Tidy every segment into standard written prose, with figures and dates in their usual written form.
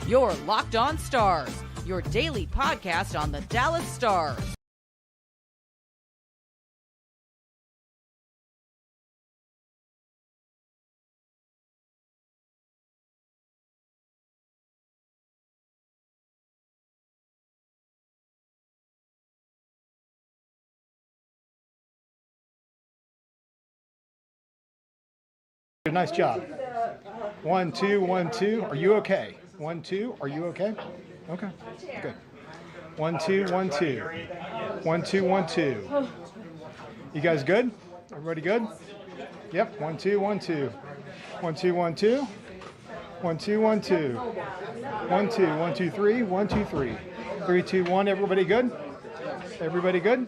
Your Locked On Stars, your daily podcast on the Dallas Stars. Nice job. 1, 2, 1, 2. Are you okay? 1, 2. Are you okay? Okay. Good. 1, 2, 1, 2. 1, 2, 1, 2. You guys good? Everybody good? Yep. 1, 2, 1, 2. 1, 2, 1, 2. 1, 2, 1, 2. 1, 2, 1, 2, 3. 1, 2, 3. 3, 2, 1. Everybody good? Everybody good?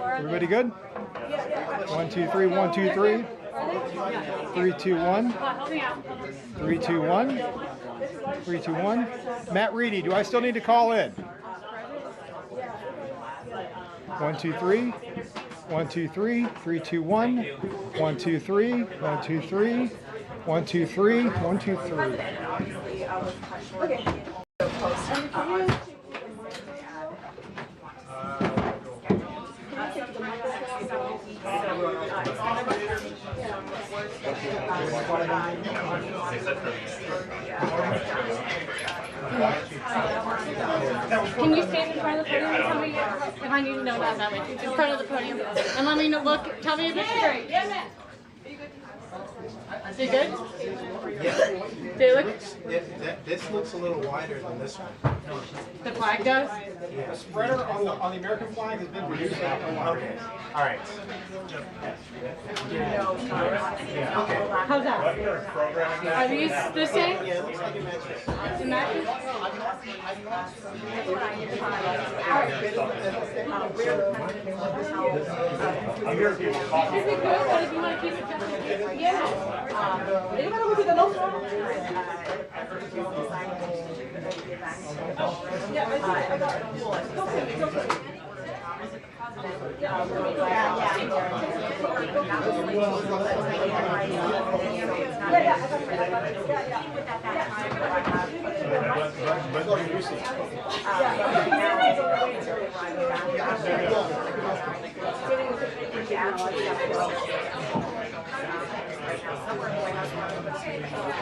Everybody good? 1, 2, 3, 1, 2, 3. 3, 2, 1. 3, 2, 1. 3, 2, 1. Matt Reedy, do I still need to call in? 1, 2, 3. 1, 2, 3. 3, 2, 1. 1, 2, 3. 1, 2, 3. 1, 2, 3. 1, 2, 3. Can you stand in front of the podium and tell me if I need to know that way? In front of the podium and let me know. Look, tell me if it's straight. Yeah, is it good? Yeah. They look. This looks a little wider than this one. The flag does. Yeah. The spreader on the American flag has been reduced. Okay. All right. Yeah. Okay. How's that? Are these the same? Yeah, it looks like it matches. It matches? Is it good? But if you want to keep it separate. Yeah. Anybody look at the notes? Yeah, I got it.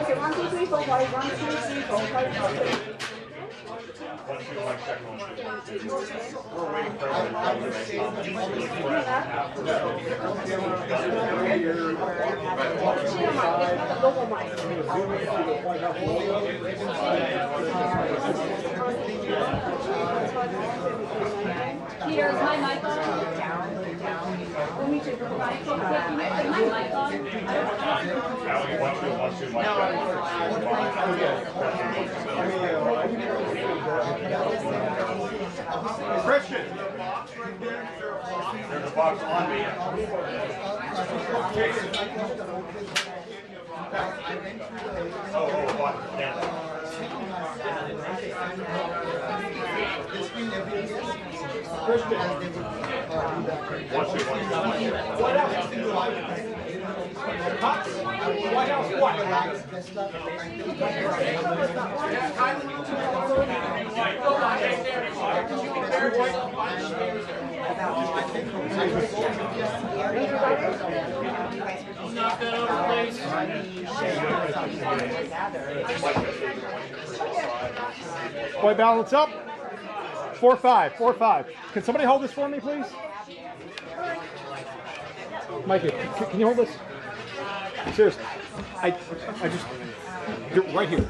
Okay, 1, 2, 3, 4, 5. 1, 2, 3, 4, 5. Peter, is my mic on? Let me check. Is my mic on? Christian. There's a box on me. What else? What else? What? Knock that over, please. Boy, balance up. 4, 5. 4, 5. Can somebody hold this for me, please? Mikey, can you hold this? Seriously, I just, you're right here.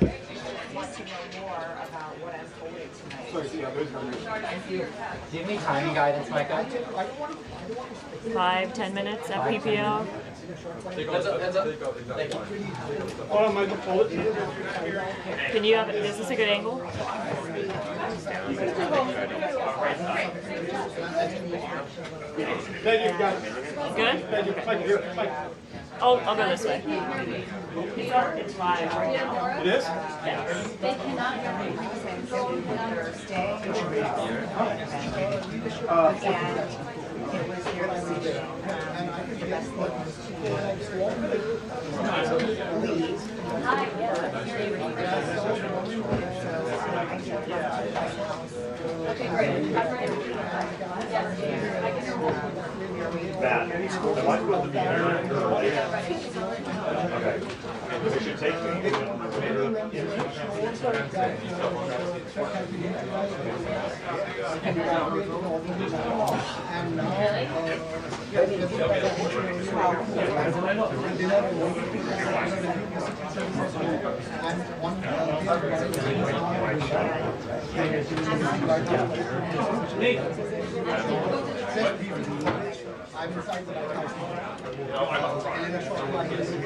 Give me timing guidance, Micah. 5-10 minutes at PPO. Hold on, Michael, hold it. Can you have it? Is this a good angle? Thank you, guys. Good? Thank you. Thank you. Thank you. Oh, I'll go this way. It's 5. It is? They cannot Thursday. It was your decision. The best thing was to leave.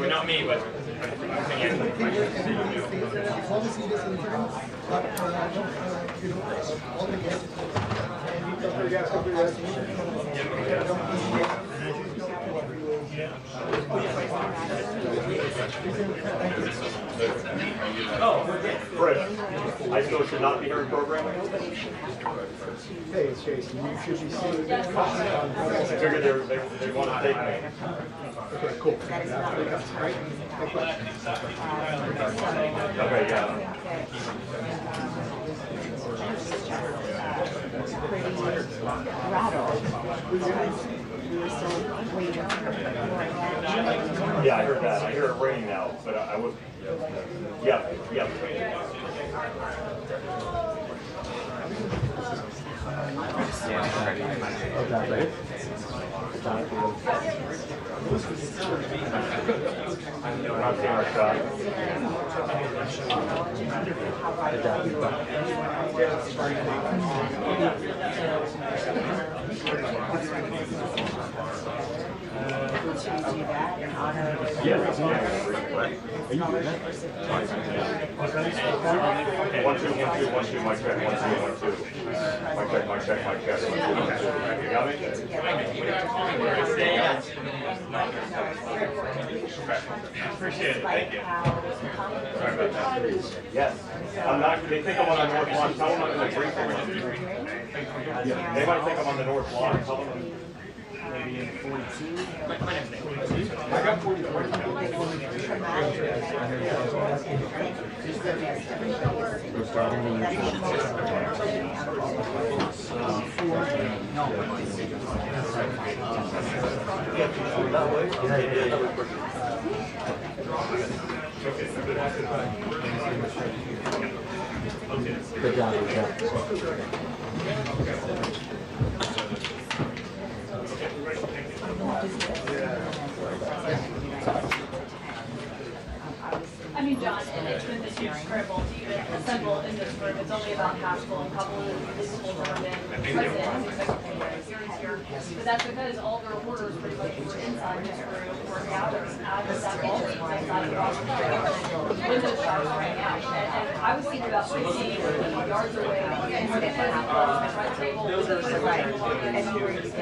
Not me, but Chris, I still should not be here in programming. Hey, it's Jason. You should be seeing. I figured they want to take me. Okay, cool. Okay, yeah. Yeah, I heard that. I hear it raining now, but I would. Yeah, yeah. Not seeing our shot. Yeah. 1 2 1 2 1 2 mic check 1 2 1 2 mic check 1 2 1 2. You got me? Appreciate it. Thank you. Sorry about that. Yes. I'm not. They think I'm on the north lawn. Tell them I'm in the green room. They might think I'm on the north lawn. Tell them. Maybe in 42. my name's Nick. I got 44. Good job. Good job. I mean, John, and it's been this huge scramble to even assemble in this room. It's only about half full, and probably this full have been president, secretary, here. But that's because all the reporters pretty much were inside this room, working out of that building, inside across the window shops right now. And I was thinking about 50 yards away, and where the president was, the front table, the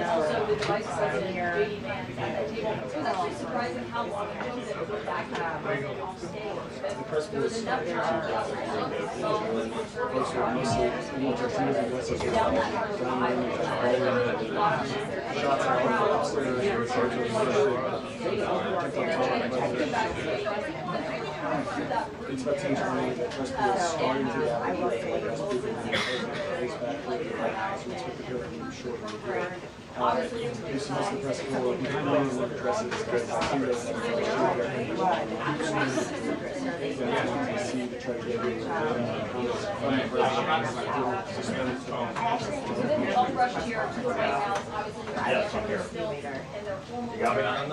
also the vice president, JD Vance at that table. It was actually surprising how long it took them to go back to the president off stage. There was enough time for us to saw down that It's about 10 20. The press was starting to get this is the press corps. We don't know what dresses because I think that's the try to get all rushed here to the White House. Obviously, they're still in their formal coming in,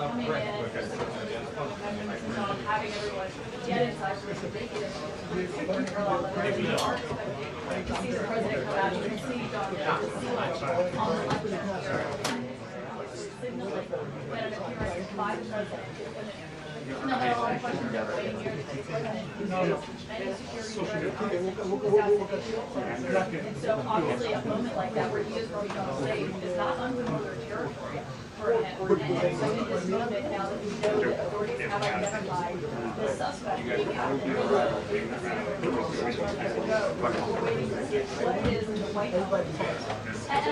having everyone get inside so they can see the president come out. You can see John on the left here signaling when an appearance by the president. No, there are a lot of questions that are waiting here to take president. And so obviously a moment like that where he is running on stage is not unfamiliar territory for him. And so in this moment, now that we know that authorities have identified the suspect, we're waiting to see what is the White House. At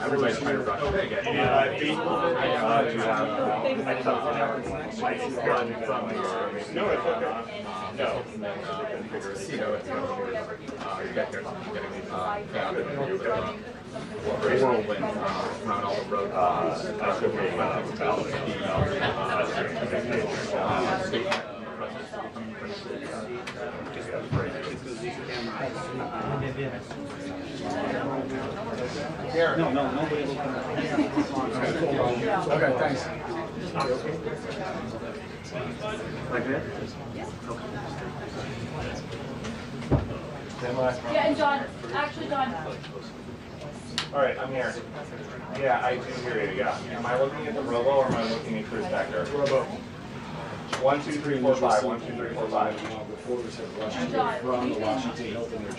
Everybody's trying to rush to get to have no, it's okay. No. Whirlwind around all the road. Here. No, nobody will come. Okay, thanks. Like that? Yeah, and John, actually, John. All right, I'm here. Yeah, I do hear you, yeah. Am I looking at the robo or am I looking at Chris back there? Robo. 1, 2, 3, 4, 5. 1, 2, 3, 4, 5.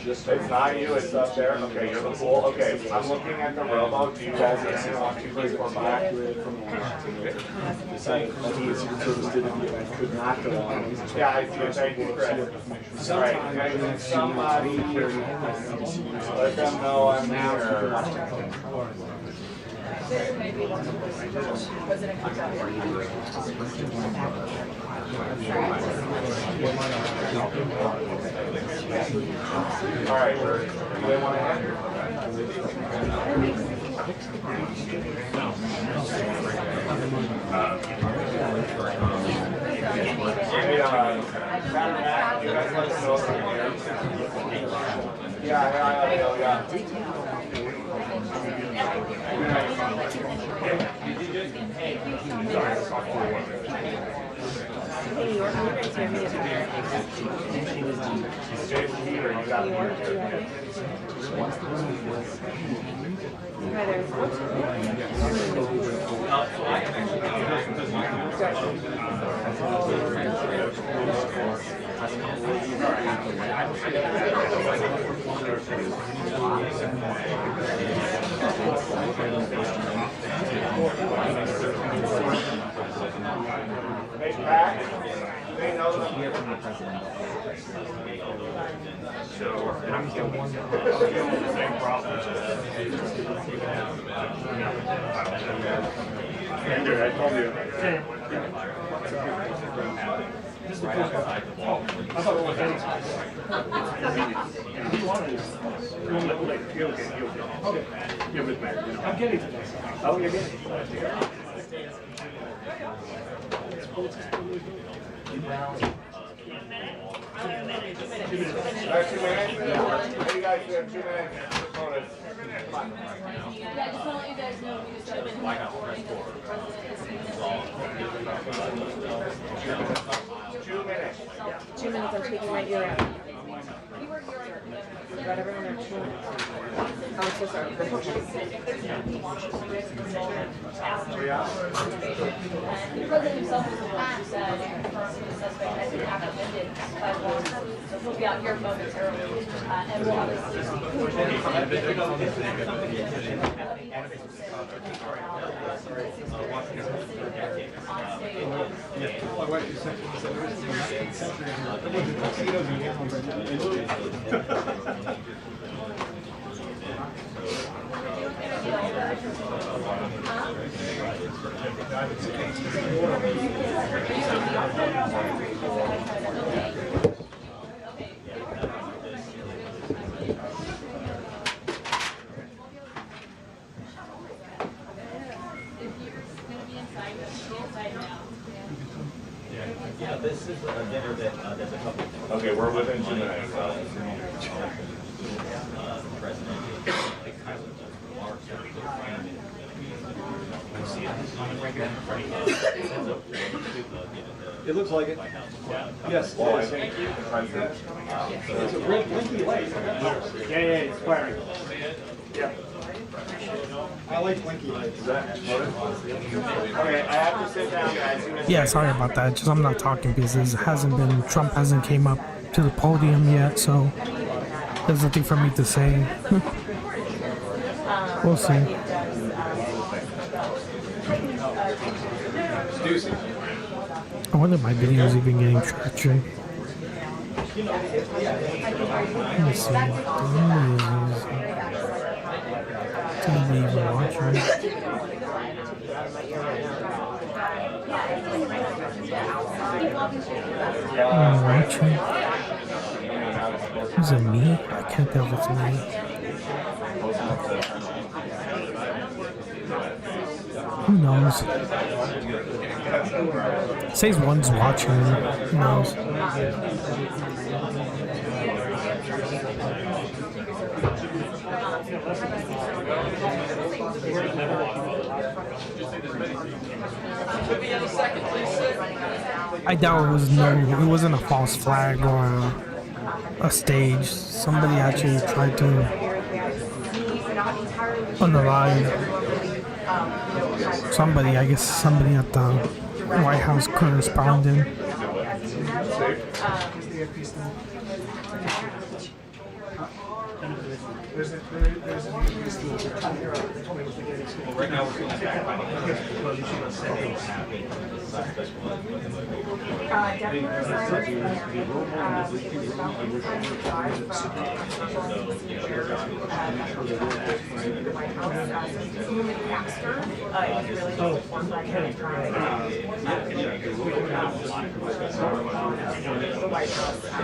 It's not you, it's up there. Okay, you're the pool. Okay, I'm looking at the robo. Do you guys have any 1, 2, 3, 4, 5? Yeah, I see it. Thank you, Chris. All right, somebody let them know I'm here. All right, do they want to end? You guys let us know. Yeah. Hey, New York, you're going to me as Hi there. They know them. So, and I'm still one. Same problem. Andrew, I told you. Right outside the wall. I thought it was inside. You wanted to. You'll get. Okay. You're with me. I'm getting to this. Oh, you're getting to this. Alright, 2 minutes? Hey, you guys, we have 2 minutes. Yeah, just want to let you guys know, we just started the president is 2 minutes. 2 minutes, I'm taking my ear out. Got everyone there. 2 minutes. I'm so sorry. The president himself is the one who said, confirmed the suspect has been apprehended by law enforcement. So he'll be out here momentarily, and we'll obviously see who Yeah, this is a dinner that there's a couple. Okay, we're within 2 minutes. President. It looks like it. Yes. Well, I think the president. It's a red blinky light. Yeah, it's firing. Yeah. I like blinky lights. Okay, I have to sit down, guys. Yeah, sorry about that. Just I'm not talking because Trump hasn't came up to the podium yet, so there's nothing for me to say. We'll see. I wonder if my video is even getting traction. Let me see. Did they even watch it? Watching. Is it me? I can't tell if it's me. Who knows? It says one's watching. Who knows? I doubt it wasn't a false flag or a stage. Somebody actually tried to on the live. Somebody at the White House correspondent. Right now we're going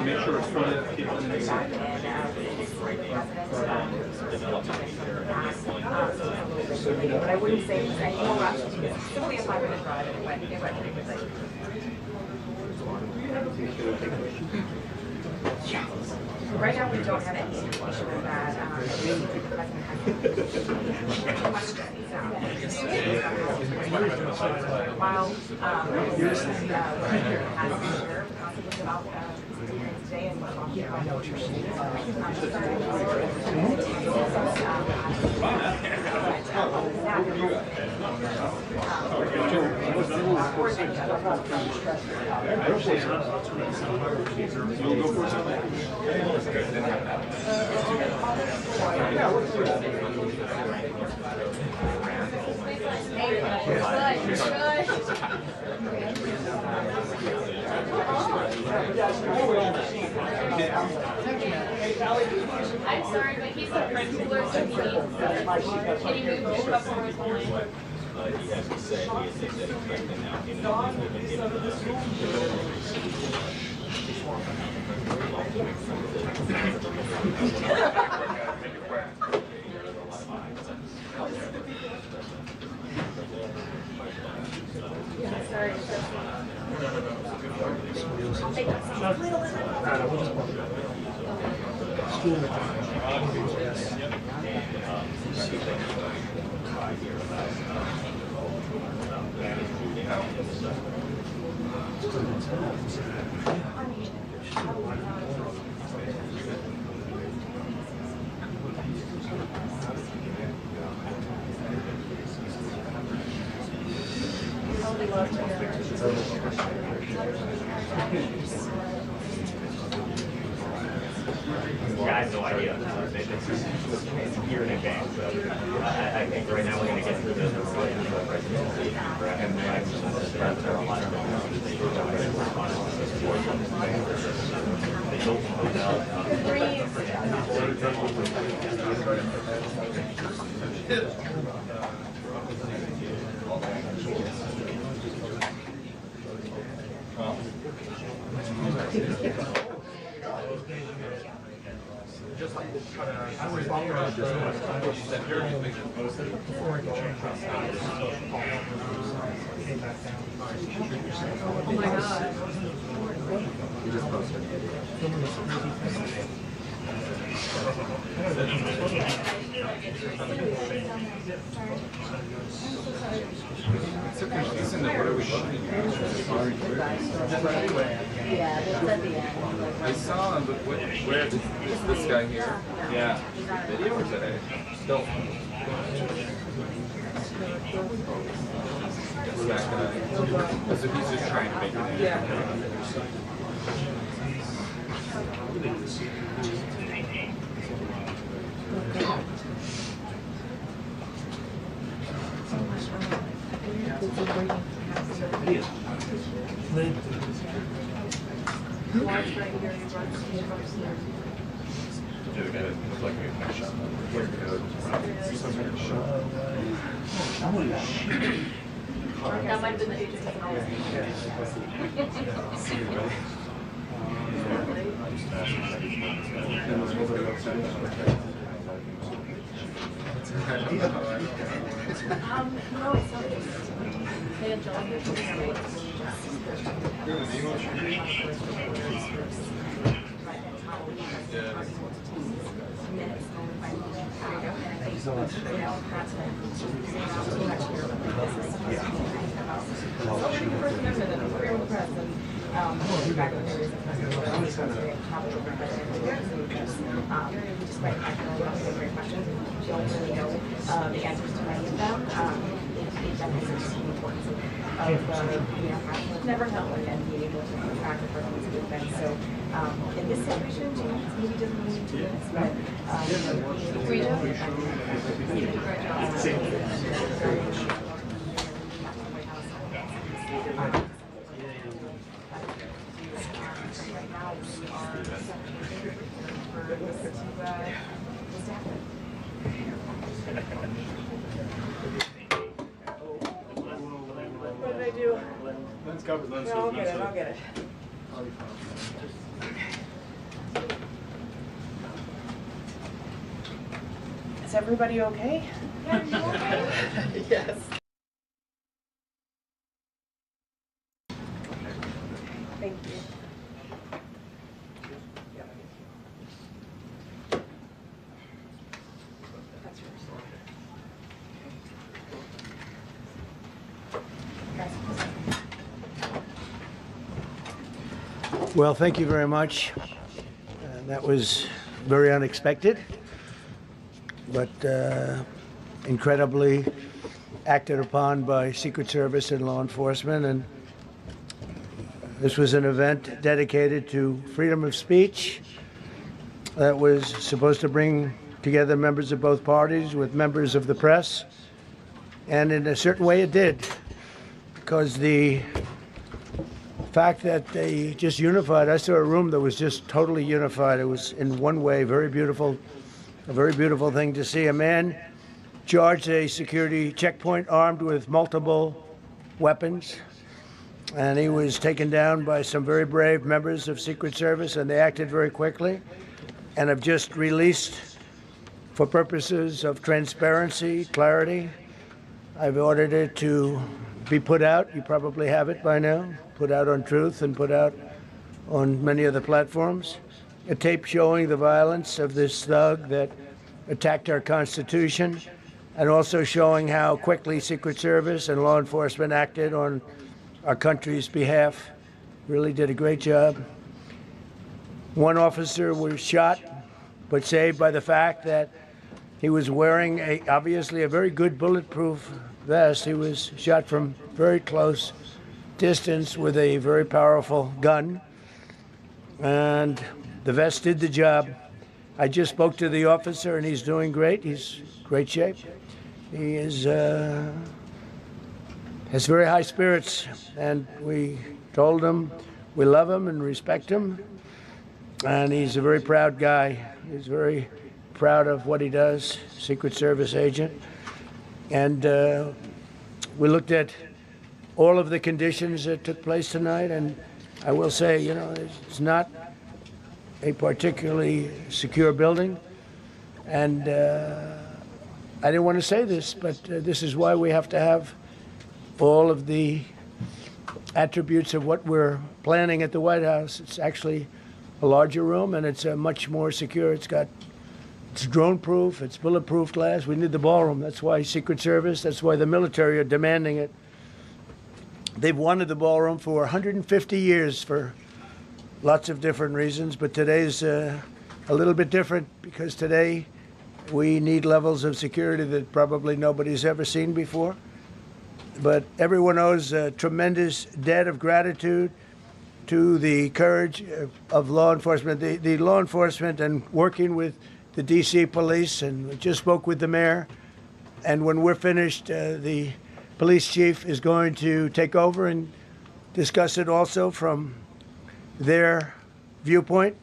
make sure it's fun. But I wouldn't say it was any more rush. It's only a 5-minute drive, and it went pretty quickly. Right now, we don't have any situation with that. While today and what I know what you're saying. I'm sorry, but he's a principal, so he needs to. Can you move just up on his line? He has to say, he has to say, Yeah, I have no idea. It's here in advance. So I think right now we're going to get through the presidency and there are a lot of Just like this, I was walking around this before I could change my came back down. Oh my God. You just posted. It's so confusing that what are we looking at? Yeah, that's at the end. I saw him, but where is this guy here? Yeah. Video or today? Still. As if he's just trying to make it. That might have been the agent. No, it's not. Hey, the answers to many of them. It demonstrates the importance of never know and being able to keep track of everyone's movement. So in this situation, maybe doesn't need 2 minutes, but what did I do? Lens covered, lens I'll get it, I'll get it. Is everybody okay? Yeah, you okay? Yes. Thank you. That's yours. Well, thank you very much. That was very unexpected, but incredibly acted upon by Secret Service and law enforcement. And this was an event dedicated to freedom of speech that was supposed to bring together members of both parties with members of the press. And in a certain way it did, because the fact that they just unified, I saw a room that was just totally unified. It was in one way very beautiful, a very beautiful thing to see. A man charged a security checkpoint armed with multiple weapons, and he was taken down by some very brave members of Secret Service, and they acted very quickly and have just released, for purposes of transparency, clarity, I've ordered it to be put out. You probably have it by now. Put out on Truth and put out on many of the platforms. A tape showing the violence of this thug that attacked our Constitution, and also showing how quickly Secret Service and law enforcement acted on our country's behalf. Really did a great job. One officer was shot, but saved by the fact that he was wearing obviously a very good bulletproof vest. He was shot from very close distance with a very powerful gun, and the vest did the job. I just spoke to the officer, and he's doing great. He's in great shape. He is has very high spirits, and we told him we love him and respect him, and he's a very proud guy. He's very proud of what he does, Secret Service agent. And we looked at all of the conditions that took place tonight, and I will say, you know, it's not a particularly secure building, and I didn't want to say this, but this is why we have to have all of the attributes of what we're planning at the White House. It's actually a larger room, and it's much more secure. It's drone-proof, it's bulletproof glass. We need the ballroom. That's why Secret Service, that's why the military are demanding it. They've wanted the ballroom for 150 years for lots of different reasons, but today's a little bit different, because today we need levels of security that probably nobody's ever seen before. but everyone owes a tremendous debt of gratitude to the courage of law enforcement, the law enforcement, and working with the D.C. police. And we just spoke with the mayor. And when we're finished, the police chief is going to take over and discuss it also from their viewpoint.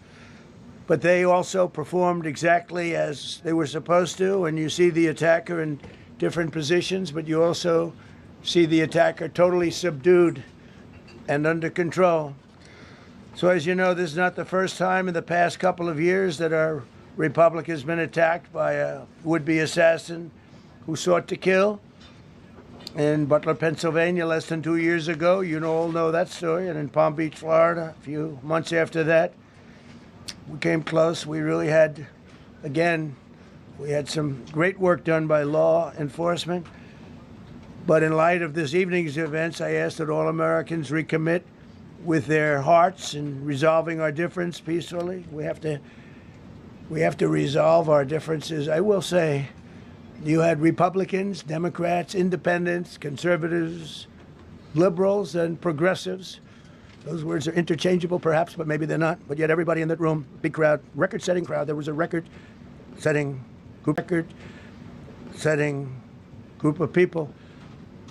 But they also performed exactly as they were supposed to. And you see the attacker in different positions, but you also see the attacker totally subdued and under control. So as you know, this is not the first time in the past couple of years that our republic has been attacked by a would-be assassin who sought to kill. In Butler, Pennsylvania, less than 2 years ago, you all know that story. And in Palm Beach, Florida, a few months after that, we came close. We really had, again, we had some great work done by law enforcement. But in light of this evening's events, I asked that all Americans recommit with their hearts in resolving our difference peacefully. We have to resolve our differences. I will say, you had Republicans, Democrats, independents, conservatives, liberals, and progressives. Those words are interchangeable, perhaps, but maybe they're not. But yet everybody in that room, big crowd, record-setting crowd. There was a record-setting group of people.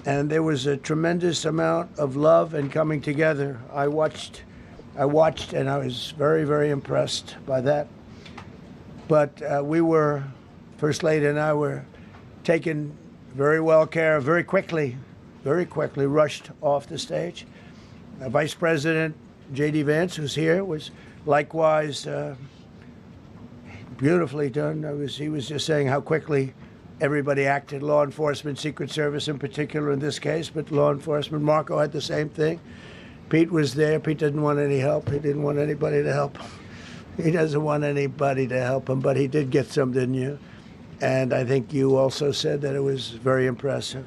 And there was a tremendous amount of love and coming together. I watched, and I was very, very impressed by that. But First Lady and I were taken very well care of, very quickly rushed off the stage. Vice President J.D. Vance, who's here, was likewise beautifully done. He was just saying how quickly everybody acted, law enforcement, Secret Service in particular in this case, but law enforcement. Marco had the same thing. Pete was there. Pete didn't want any help. He didn't want anybody to help him. He doesn't want anybody to help him, but he did get some, didn't you? And I think you also said that it was very impressive.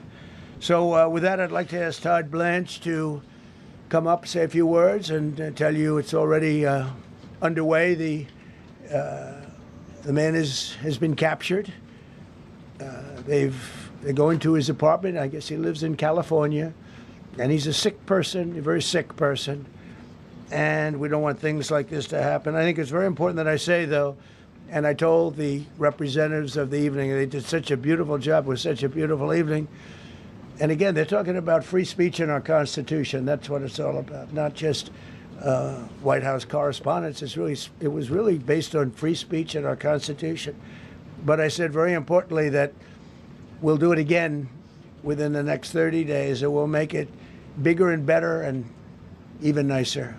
So with that, I'd like to ask Todd Blanche to come up, say a few words, and tell you it's already underway. The man has been captured. They're going to his apartment. I guess he lives in California, and he's a sick person, a very sick person, and we don't want things like this to happen. I think it's very important that I say, though, and I told the representatives of the evening, they did such a beautiful job. It was such a beautiful evening. And again, they're talking about free speech in our Constitution. That's what it's all about, not just White House correspondents. It was really based on free speech in our Constitution. But I said very importantly that we'll do it again within the next 30 days, and we'll make it bigger and better and even nicer.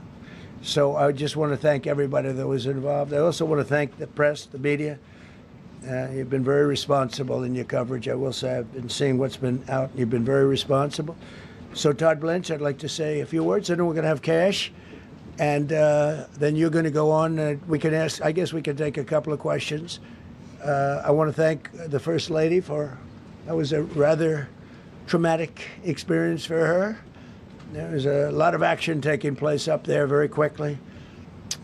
So I just want to thank everybody that was involved. I also want to thank the press, the media. You've been very responsible in your coverage. I will say I've been seeing what's been out. You've been very responsible. So Todd Blanche, I'd like to say a few words, and then we're going to have cash. And then you're going to go on. We can ask, I guess we can take a couple of questions. I want to thank the First Lady that was a rather traumatic experience for her. There was a lot of action taking place up there very quickly.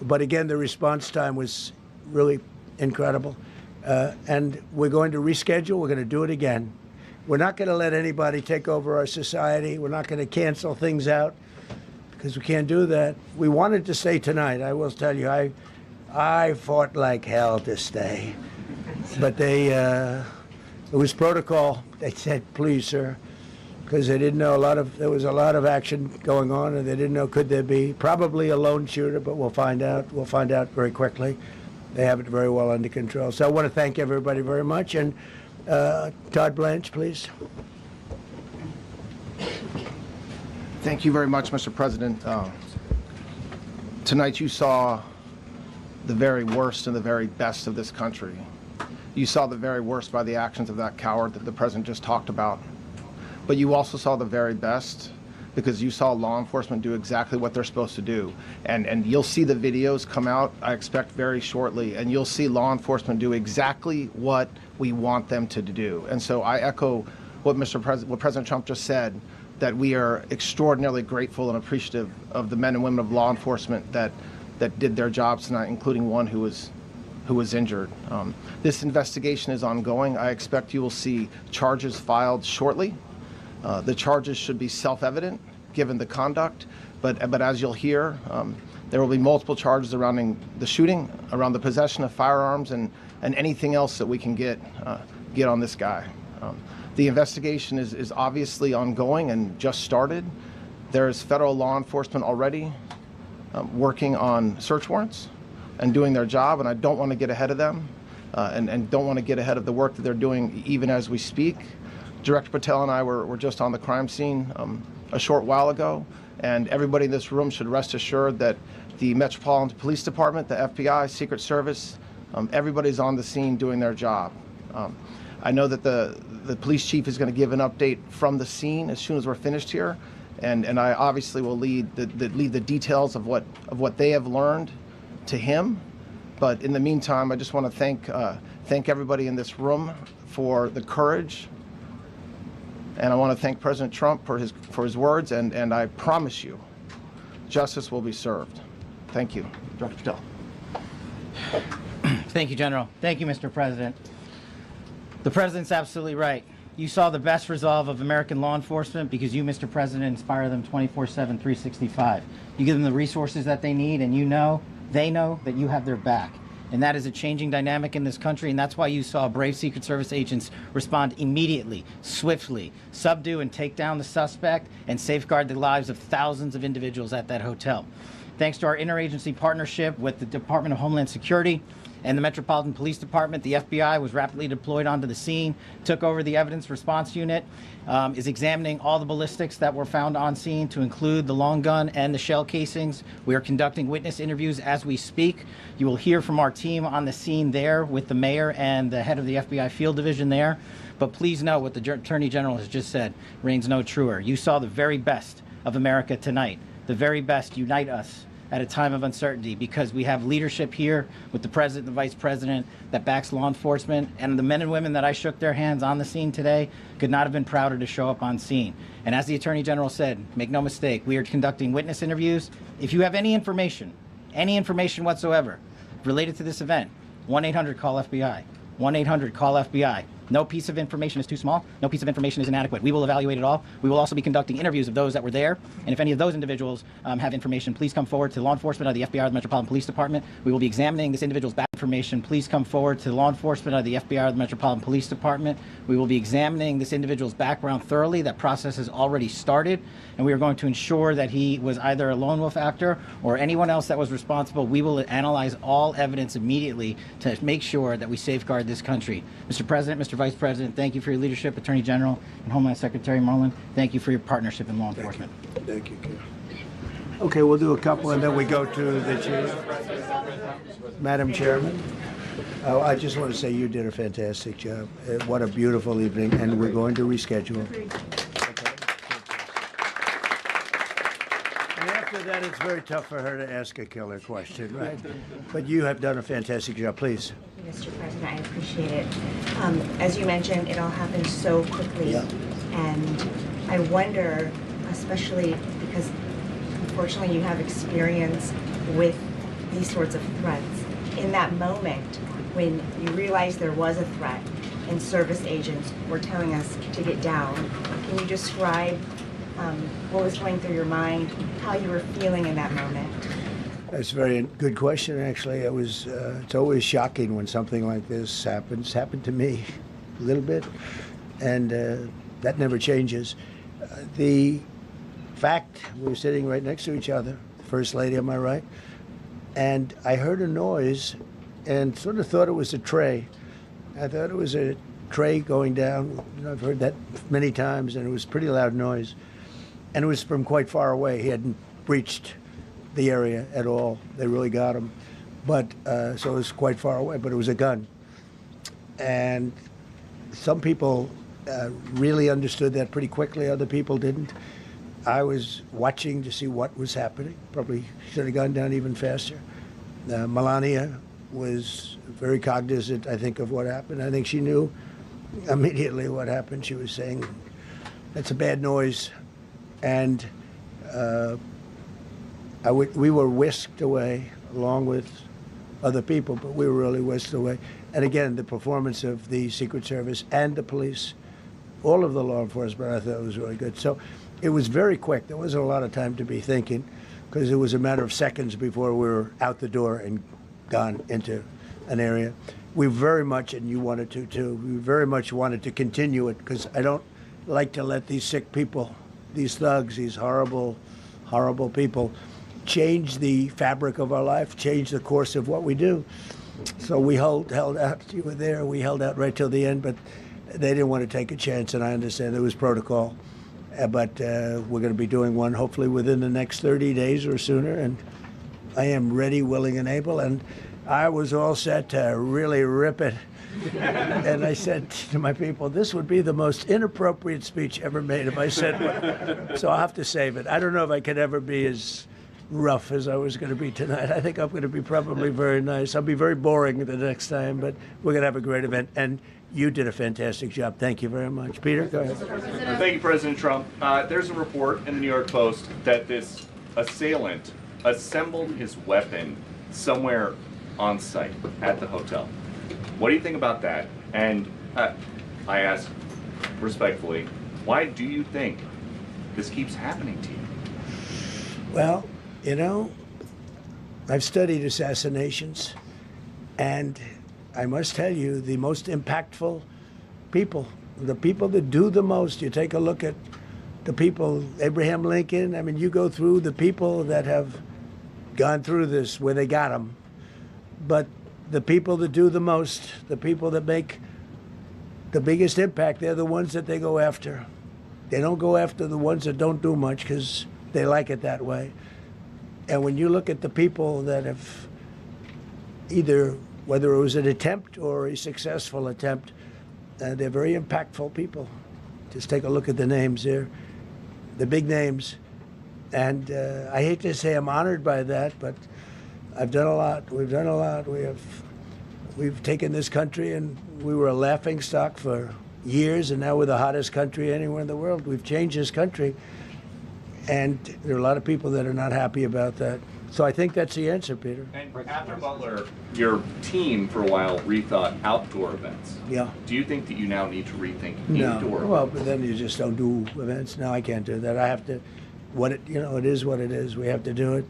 But again, the response time was really incredible. And we're going to reschedule. We're going to do it again. We're not going to let anybody take over our society. We're not going to cancel things out because we can't do that. We wanted to stay tonight. I will tell you, I fought like hell to stay. But it was protocol. They said, please, sir, because they didn't know there was a lot of action going on, and they didn't know, could there be probably a lone shooter, but we'll find out. We'll find out very quickly. They have it very well under control. So I want to thank everybody very much. And Todd Blanche, please. Thank you very much, Mr. President. Tonight you saw the very worst and the very best of this country. You saw the very worst by the actions of that coward that the president just talked about. But you also saw the very best because you saw law enforcement do exactly what they're supposed to do. And you'll see the videos come out, I expect, very shortly, and you'll see law enforcement do exactly what we want them to do. And so I echo what what President Trump just said, that we are extraordinarily grateful and appreciative of the men and women of law enforcement that did their jobs tonight, including one who was injured. This investigation is ongoing. I expect you will see charges filed shortly. The charges should be self-evident given the conduct, but as you'll hear, there will be multiple charges surrounding the shooting, around the possession of firearms, and anything else that we can get on this guy. The investigation is obviously ongoing and just started. There's federal law enforcement already working on search warrants and doing their job, and I don't want to get ahead of them and don't want to get ahead of the work that they're doing even as we speak. Director Patel and I were just on the crime scene a short while ago, and everybody in this room should rest assured that the Metropolitan Police Department, the FBI, Secret Service, everybody's on the scene doing their job. I know that the police chief is going to give an update from the scene as soon as we're finished here, and I obviously will lead the details of what they have learned to him. But in the meantime, I just want to thank everybody in this room for the courage, and I want to thank President Trump for his words, and I promise you, justice will be served. Thank you, Dr. Patel. Thank you, General. Thank you, Mr. President. The President's absolutely right. You saw the best resolve of American law enforcement because you, Mr. President, inspire them 24/7, 365. You give them the resources that they need, and they know that you have their back. And that is a changing dynamic in this country, and that's why you saw brave Secret Service agents respond immediately, swiftly, subdue and take down the suspect, and safeguard the lives of thousands of individuals at that hotel. Thanks to our interagency partnership with the Department of Homeland Security and the Metropolitan Police Department, the FBI was rapidly deployed onto the scene, took over the evidence response unit, is examining all the ballistics that were found on scene to include the long gun and the shell casings. We are conducting witness interviews as we speak. You will hear from our team on the scene there with the mayor and the head of the FBI field division there. But please know what the Attorney General has just said reigns no truer. You saw the very best of America tonight. The very best unite us at a time of uncertainty, because we have leadership here with the President and the Vice President that backs law enforcement, and the men and women that I shook their hands on the scene today could not have been prouder to show up on scene. And as the Attorney General said, make no mistake, we are conducting witness interviews. If you have any information whatsoever related to this event, 1-800-CALL-FBI, 1-800-CALL-FBI. No piece of information is too small. No piece of information is inadequate. We will evaluate it all. We will also be conducting interviews of those that were there. And if any of those individuals have information, please come forward to law enforcement of the FBI or the Metropolitan Police Department. We will be examining this individual's back information. Please come forward to law enforcement of the FBI or the Metropolitan Police Department. We will be examining this individual's background thoroughly. That process has already started. And we are going to ensure that he was either a lone wolf actor or anyone else that was responsible. We will analyze all evidence immediately to make sure that we safeguard this country. Mr. President, Mr. Vice President, thank you for your leadership. Attorney General and Homeland Secretary Merlin, thank you for your partnership in law enforcement. Thank you. Okay, we'll do a couple and then we go to the chief. Madam Chairman, I just want to say you did a fantastic job. What a beautiful evening, and we're going to reschedule. That it's very tough for her to ask a killer question, right? But you have done a fantastic job. Please. Mr. President, I appreciate it. As you mentioned, it all happened so quickly. And I wonder, especially because unfortunately you have experience with these sorts of threats, in that moment when you realized there was a threat and service agents were telling us to get down, can you describe what was going through your mind, how you were feeling in that moment? That's a very good question, actually. It's always shocking when something like this happens. It's happened to me a little bit, and that never changes. The fact, we were sitting right next to each other, the First Lady on my right, and I heard a noise and sort of thought it was a tray. I thought it was a tray going down. I've heard that many times, and it was a pretty loud noise. And it was from quite far away. He hadn't breached the area at all. They really got him. But, so it was quite far away, but it was a gun. And some people really understood that pretty quickly. Other people didn't. I was watching to see what was happening. Probably should have gone down even faster. Melania was very cognizant, I think, of what happened. I think she knew immediately what happened. She was saying, that's a bad noise. And we were whisked away along with other people, but we were really whisked away. And again, the performance of the Secret Service and the police all of the law enforcement. I thought it was really good. So it was very quick. There wasn't a lot of time to be thinking, because it was a matter of seconds before we were out the door and gone into an area. We very much, and you wanted to too, we very much wanted to continue it, because I don't like to let these sick people, these thugs, these horrible, horrible people, change the fabric of our life, change the course of what we do. So we held out. You were there. We held out right till the end, but they didn't want to take a chance, and I understand there was protocol. But we're going to be doing one hopefully within the next 30 days or sooner, and I am ready, willing, and able. And I was all set to really rip it. And I said to my people, this would be the most inappropriate speech ever made if I said one. So I'll have to save it. I don't know if I could ever be as rough as I was going to be tonight. I think I'm going to be probably very nice. I'll be very boring the next time, but we're going to have a great event. And you did a fantastic job. Thank you very much. Peter, go ahead. Thank you, President Trump. There's a report in the New York Post that this assailant assembled his weapon somewhere on site at the hotel. What do you think about that? And I ask respectfully, why do you think this keeps happening to you? Well, you know, I've studied assassinations, and I must tell you, the most impactful people, the people that do the most, you take a look at the people, Abraham Lincoln, I mean, you go through the people that have gone through this, where they got them. But the people that do the most, the people that make the biggest impact, they're the ones that they go after. They don't go after the ones that don't do much, because they like it that way. And when you look at the people that have either, whether it was an attempt or a successful attempt, they're very impactful people. Just take a look at the names there, the big names. And I hate to say I'm honored by that, but I've done a lot. We've done a lot. We've taken this country, and we were a laughing stock for years, and now we're the hottest country anywhere in the world. We've changed this country. And there are a lot of people that are not happy about that. So I think that's the answer, Peter. And after Butler, your team for a while rethought outdoor events. Yeah. Do you think that you now need to rethink No. indoor Well, events? but then you just don't do events. No, I can't do that. I have to, it is what it is. We have to do it.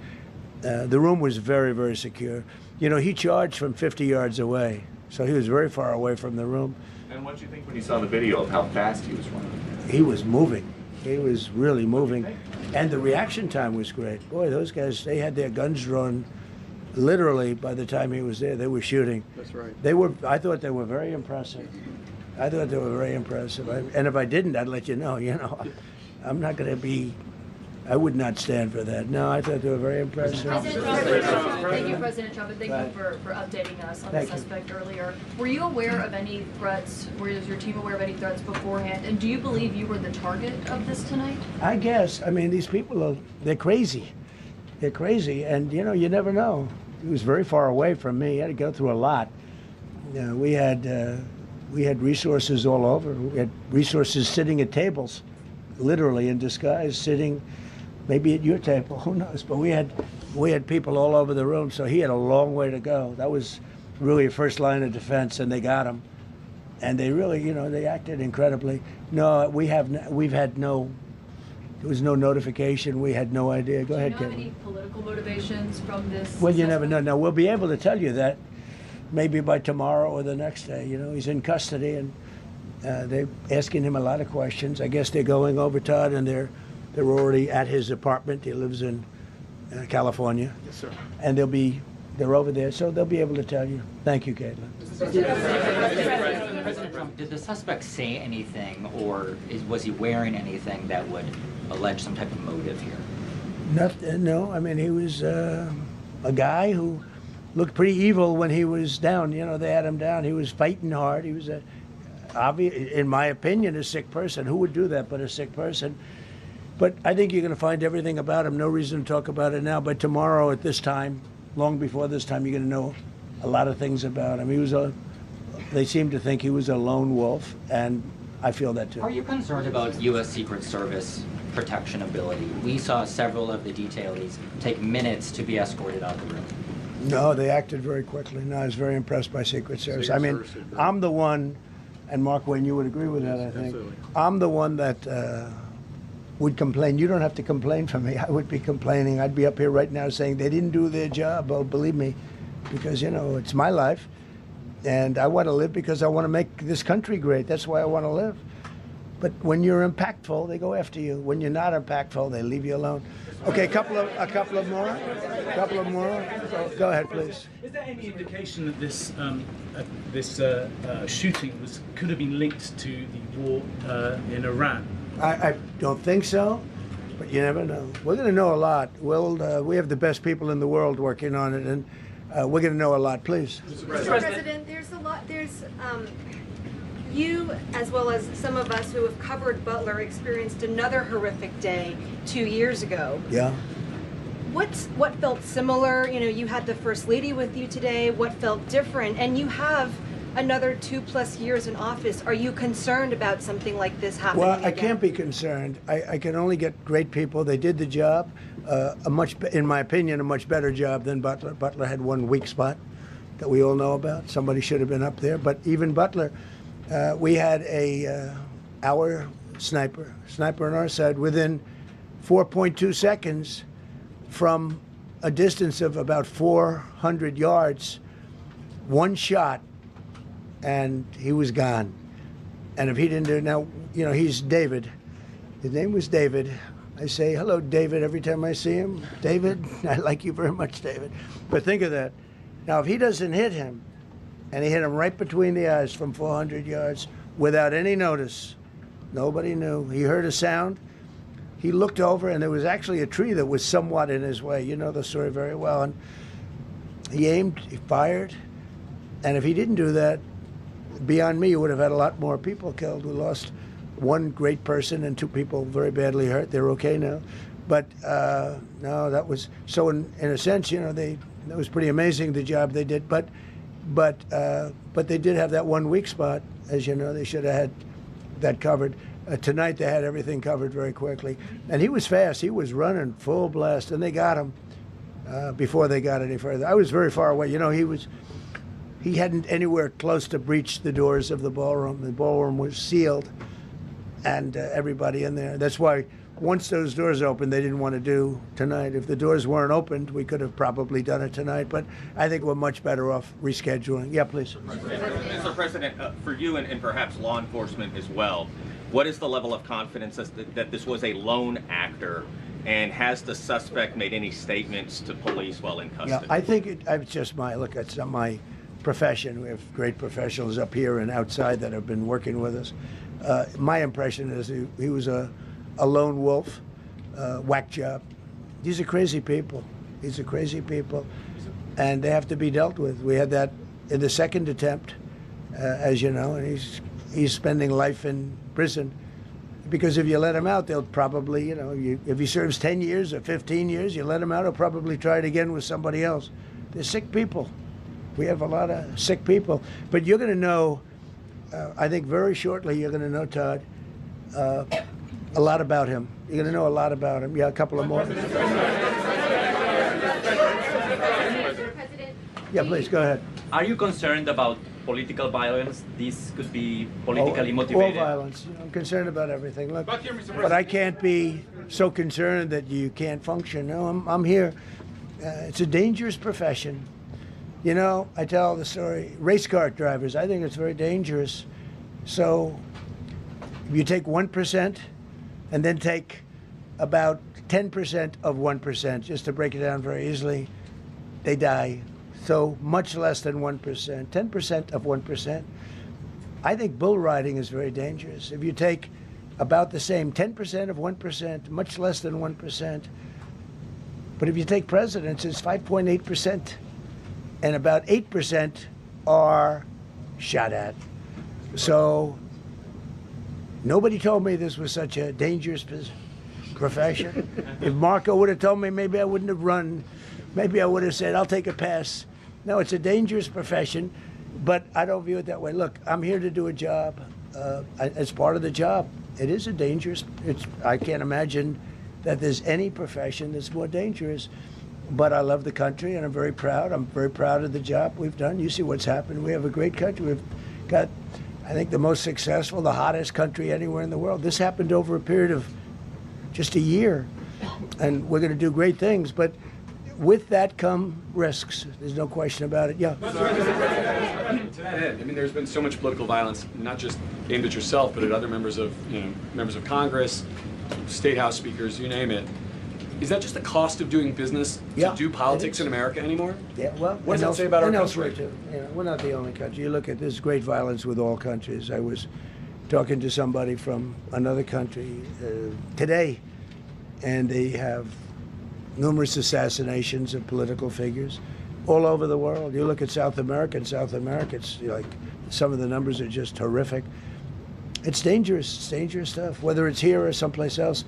The room was very, very secure. You know, he charged from 50 yards away, so he was very far away from the room. And what did you think when you saw the video of how fast he was running? He was moving. He was really moving. And the reaction time was great. Boy, those guys, they had their guns drawn literally by the time he was there. They were shooting. That's right. I thought they were very impressive. I thought they were very impressive. And if I didn't, I'd let you know. You know, I'm not going to be, I would not stand for that. No, I thought they were very impressive. Thank you, President Trump, and thank you for updating us on the suspect earlier. Were you aware of any threats? Was your team aware of any threats beforehand? And do you believe you were the target of this tonight? I guess. I mean, these people they're crazy. They're crazy, and you know, you never know. He was very far away from me. He had to go through a lot. We had resources all over. We had resources sitting at tables, literally in disguise, sitting maybe at your table, who knows? But we had people all over the room, so he had a long way to go. That was really a first line of defense, and they got him. And they really, you know, they acted incredibly. No, there was no notification. We had no idea. Go ahead, Do you know Kevin. any political motivations from this? Well, you never know. Now, we'll be able to tell you that maybe by tomorrow or the next day. You know, he's in custody, and they're asking him a lot of questions. I guess they're going over, Todd, and they're already at his apartment. He lives in California. Yes, sir. And they're over there, so they'll be able to tell you. Thank you, Caitlin. President Trump, did the suspect say anything, or was he wearing anything that would allege some type of motive here? No, I mean, he was a guy who looked pretty evil when he was down. You know, they had him down. He was fighting hard. He was, in my opinion, a sick person. Who would do that but a sick person? But I think you're going to find everything about him. No reason to talk about it now. But tomorrow at this time, long before this time, you're going to know a lot of things about him. They seem to think he was a lone wolf, and I feel that too. Are you concerned about U.S. Secret Service protection ability? We saw several of the detailees take minutes to be escorted out the room. No, they acted very quickly. No, I was very impressed by Secret Service. I mean, I'm the one And Mark Wayne, you would agree with that, I think. Absolutely. I'm the one that would complain. You don't have to complain for me. I would be complaining. I'd be up here right now saying they didn't do their job. Oh, believe me, because, you know, it's my life. And I want to live because I want to make this country great. That's why I want to live. But when you're impactful, they go after you. When you're not impactful, they leave you alone. Okay, a couple of more. Go ahead, please. Is there any indication that this shooting could have been linked to the war in Iran? I don't think so, but you never know. We're going to know a lot. We have the best people in the world working on it, and we're going to know a lot. Please. Mr. President, there's a lot. You, as well as some of us who have covered Butler, experienced another horrific day 2 years ago. Yeah. What felt similar? You know, you had the First Lady with you today. What felt different? And you have another 2+ years in office. Are you concerned about something like this happening Well, I again? can't be concerned. I can only get great people. They did the job, in my opinion, a much better job than Butler. Butler had one weak spot that we all know about. Somebody should have been up there. But even Butler, we had our sniper on our side within 4.2 seconds from a distance of about 400 yards, one shot, and he was gone. And if he didn't do it, now, you know, he's David. His name was David. I say, hello, David, every time I see him. David, I like you very much, David. But think of that. Now, if he doesn't hit him, and he hit him right between the eyes from 400 yards without any notice, nobody knew. He heard a sound. He looked over, and there was actually a tree that was somewhat in his way. You know the story very well. And he aimed, he fired, and if he didn't do that, beyond me, you would have had a lot more people killed. We lost one great person and 2 people very badly hurt. They're okay now. But no, that was, so in a sense, you know, that was pretty amazing, the job they did. But they did have that one weak spot. As you know, they should have had that covered. Tonight they had everything covered very quickly. And he was fast. He was running full blast, and they got him before they got any further. I was very far away. You know, he hadn't anywhere close to breach the doors of the ballroom. The ballroom was sealed, and everybody in there. That's why once those doors opened, they didn't want to do tonight. If the doors weren't opened, we could have probably done it tonight, but I think we're much better off rescheduling. Yeah, please. Mr. President, for you and perhaps law enforcement as well, what is the level of confidence that this was a lone actor, and has the suspect made any statements to police while in custody? Yeah, I think it's just it's not my profession. We have great professionals up here and outside that have been working with us. My impression is he was a lone wolf, whack job. These are crazy people. And they have to be dealt with. We had that in the second attempt, as you know, and he's spending life in prison. Because if you let him out, they'll probably, you know, if he serves 10 years or 15 years, you let him out, he'll probably try it again with somebody else. They're sick people. We have a lot of sick people. But you're going to know, I think very shortly, you're going to know, Todd, a lot about him. You're going to know a lot about him. Yeah, a couple of more. Yeah, please, go ahead. Are you concerned about political violence? This could be politically motivated. All violence. I'm concerned about everything. Look, but I can't be so concerned that you can't function. No, I'm here. It's a dangerous profession. You know, I tell the story, race car drivers, I think it's very dangerous. So if you take 1% and then take about 10% of 1%, just to break it down very easily, they die. So much less than 1%, 10% of 1%. I think bull riding is very dangerous. If you take about the same 10% of 1%, much less than 1%. But if you take presidents, it's 5.8%. And about 8% are shot at. So nobody told me this was such a dangerous profession. If Marco would have told me, maybe I wouldn't have run. Maybe I would have said, I'll take a pass. No, it's a dangerous profession, but I don't view it that way. Look, I'm here to do a job. As part of the job, it is a dangerous, I can't imagine that there's any profession that's more dangerous. But I love the country, and I'm very proud. I'm very proud of the job we've done. You see what's happened. We have a great country. We've got I think the most successful, the hottest country anywhere in the world. This happened over a period of just a year, and we're going to do great things. But with that come risks. There's no question about it. Yeah. To that end, I mean, there's been so much political violence, not just aimed at yourself, but at other members of Congress, state house speakers, you name it. Is that just the cost of doing business to do politics in America anymore? Yeah, well, what does that say about our country? Too. You know, we're not the only country. You look at this great violence with all countries. I was talking to somebody from another country today, and they have numerous assassinations of political figures all over the world. You look at South America, it's like some of the numbers are just horrific. It's dangerous stuff, whether it's here or someplace else.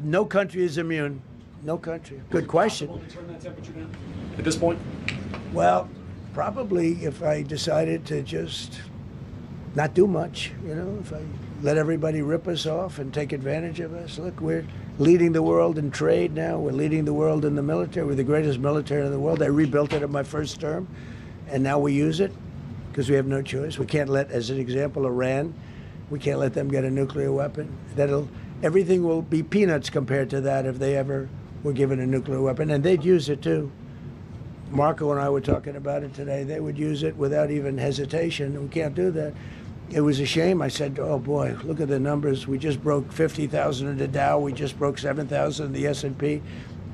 No country is immune. No country. Good question. To turn that temperature down at this point? Well, probably if I decided to just not do much, if I let everybody rip us off and take advantage of us. Look, we're leading the world in trade now. We're leading the world in the military. We're the greatest military in the world. I rebuilt it in my first term, and now we use it because we have no choice. We can't let, as an example, Iran, we can't let them get a nuclear weapon. Everything will be peanuts compared to that if they ever were given a nuclear weapon, and they'd use it too. Marco and I were talking about it today. They would use it without even hesitation. We can't do that. It was a shame. I said, oh boy, look at the numbers. We just broke 50,000 in the Dow. We just broke 7,000 in the S&P.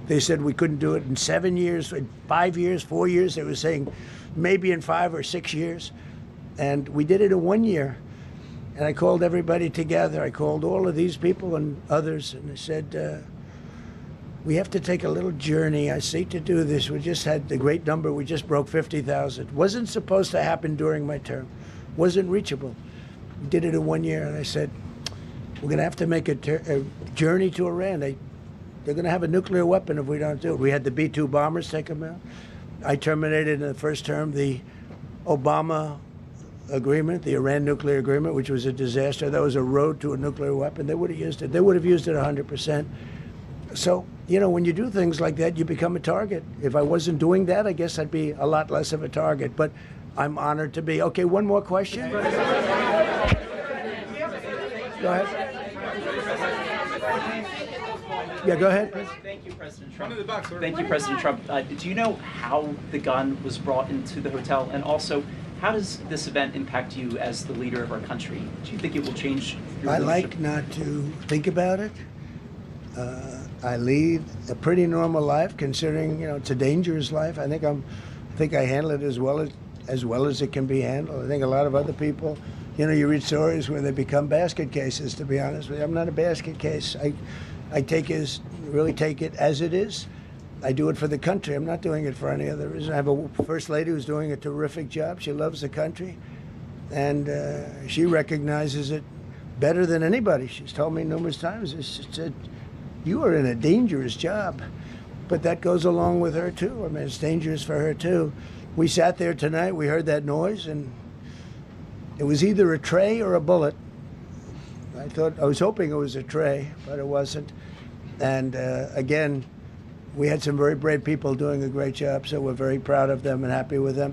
They said we couldn't do it in 7 years, in 5 years, 4 years. They were saying maybe in 5 or 6 years. And we did it in 1 year. And I called everybody together. I called all of these people and others, and I said, we have to take a little journey. I see to do this. We just had the great number. We just broke 50,000. Wasn't supposed to happen during my term. Wasn't reachable. We did it in 1 year, and I said, we're going to have to make a journey to Iran. They're going to have a nuclear weapon if we don't do it. We had the B-2 bombers take them out. I terminated in the first term the Obama agreement, the Iran nuclear agreement, which was a disaster. That was a road to a nuclear weapon. They would have used it. They would have used it 100%. So, when you do things like that, you become a target. If I wasn't doing that, I guess I'd be a lot less of a target. But I'm honored to be. Okay, one more question. Go ahead. Yeah, go ahead. Thank you, President Trump. Thank you, President Trump. Do you know how the gun was brought into the hotel? And also, how does this event impact you as the leader of our country? Do you think it will change your I leadership? like not to think about it. I lead a pretty normal life, considering it's a dangerous life. I think I handle it as well as it can be handled. I think a lot of other people, you read stories where they become basket cases. To be honest with you, I'm not a basket case. I really take it as it is. I do it for the country. I'm not doing it for any other reason. I have a first lady who's doing a terrific job. She loves the country, and she recognizes it better than anybody. She's told me numerous times. She said, you are in a dangerous job. But that goes along with her, too. I mean, it's dangerous for her, too. We sat there tonight. We heard that noise, and it was either a tray or a bullet. I was hoping it was a tray, but it wasn't. And again, we had some very brave people doing a great job, so we're very proud of them and happy with them.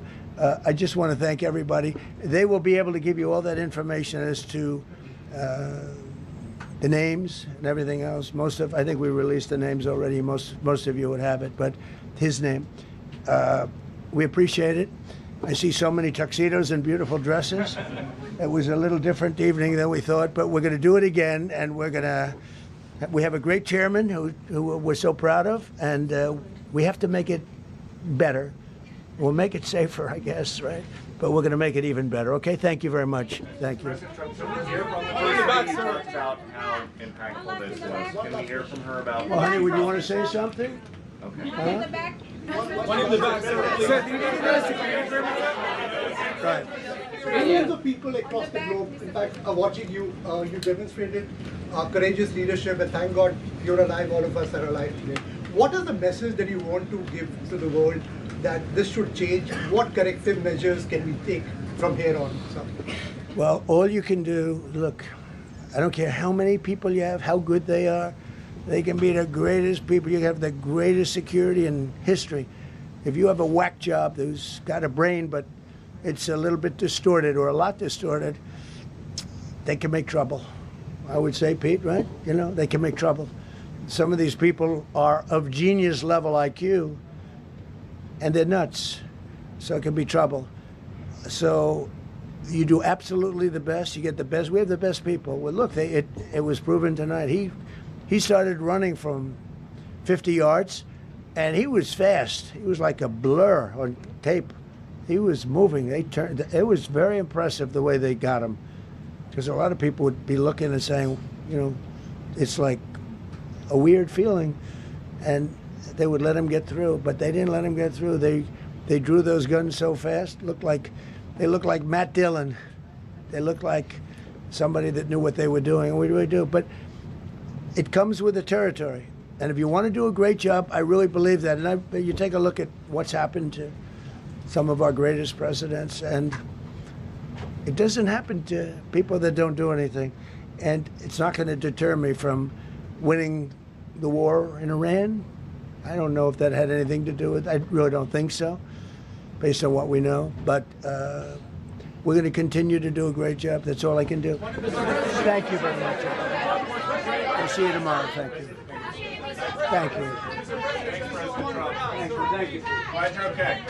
I just want to thank everybody. They will be able to give you all that information as to the names and everything else. I think we released the names already. Most of you would have it, but his name. We appreciate it. I see so many tuxedos and beautiful dresses. It was a little different evening than we thought, but we're going to do it again, and we have a great chairman who we're so proud of, and we have to make it better. We'll make it safer, I guess, right? But we're going to make it even better. Okay, thank you very much. Thank you. President Trump, so we're here from the first lady talked about how impactful this was. Can we hear from her about? Well, honey, would you want to say something? Okay. Huh? One in the back, sir. Go ahead. Millions of people across the globe, in fact, are watching you. You demonstrated courageous leadership, and thank God you're alive. All of us are alive today. What is the message that you want to give to the world that this should change? What corrective measures can we take from here on? Well, all you can do, look, I don't care how many people you have, how good they are. They can be the greatest people. You have the greatest security in history. If you have a whack job who's got a brain, but it's a little bit distorted or a lot distorted, they can make trouble. I would say, Pete, right? You know, they can make trouble. Some of these people are of genius level IQ, and they're nuts. So it can be trouble. So you do absolutely the best. You get the best. We have the best people. Well, look, it was proven tonight. He started running from 50 yards, and he was fast. He was like a blur on tape. He was moving. It was very impressive the way they got him. Because a lot of people would be looking and saying, you know, it's like a weird feeling, and they would let him get through, but they didn't let him get through. They drew those guns so fast. They looked like Matt Dillon. They looked like somebody that knew what they were doing, and we really do. But it comes with the territory, and if you want to do a great job, I really believe that. And you take a look at what's happened to some of our greatest presidents, and it doesn't happen to people that don't do anything. And it's not going to deter me from winning the war in Iran. I don't know if that had anything to do with it. I really don't think so, based on what we know. But we're going to continue to do a great job. That's all I can do. Thank you very much. I'll see you tomorrow. Thank you. Thank you. Thank you. Glad you're okay.